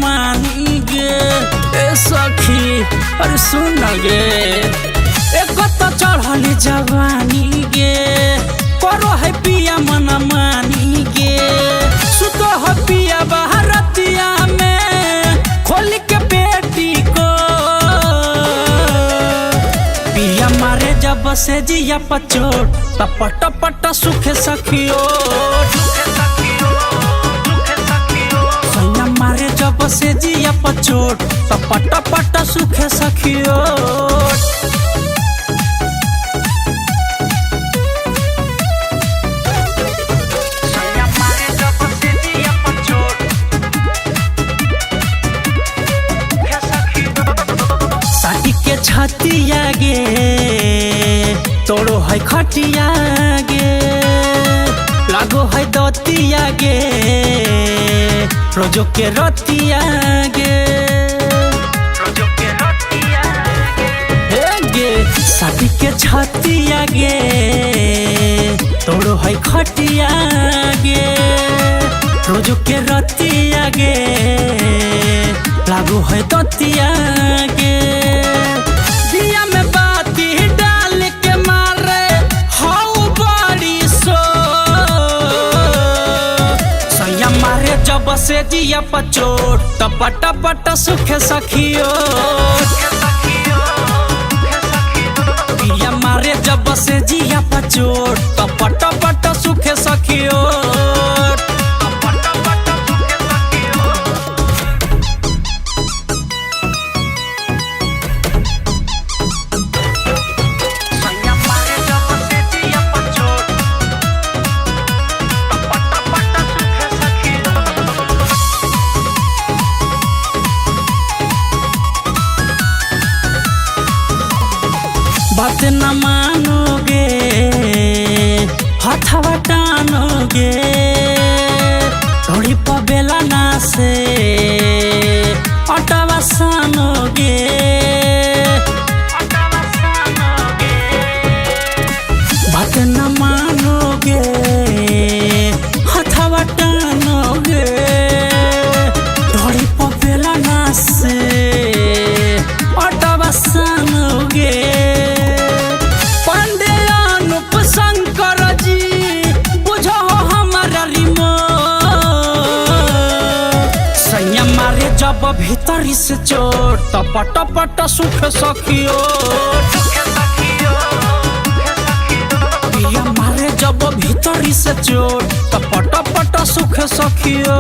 मानी गे ए सखी अरे सुन गे एक तो चढ़ल जवानी गे करो है पिया मन मानी गे सुतो है पिया बहरतिया में खोल के बेटी को पिया मारे जब से जिया पचोट टपट पट सुखे सखियो सैया मारे जब से जिया पचोट टपट पट सुखे सखियो छतिया गे तोड़ो है खटिया गे लागो है दतिया गे रोजो के रतिया गे शादी के छतिया गे तोड़ो है खटिया गे रोजो के रतिया गे लागो है दतिया गे जब से जिया पचोट टपट पट सुखे सखियो पिया मारे जब से जिया पचोट टपट पट सुखे सखियो बात न मानोगे हथवा टानोगे थोड़ी पबेला ना से अटवा सानोगे बात न मानोगे हथवा टानोगे थोड़ी पबेला ना से अटवा सानोगे जब भीतरी से चोट टपट पट सुख सखियो पिया मारे जब भीतरी से चोट टपट पट सुख सखियो।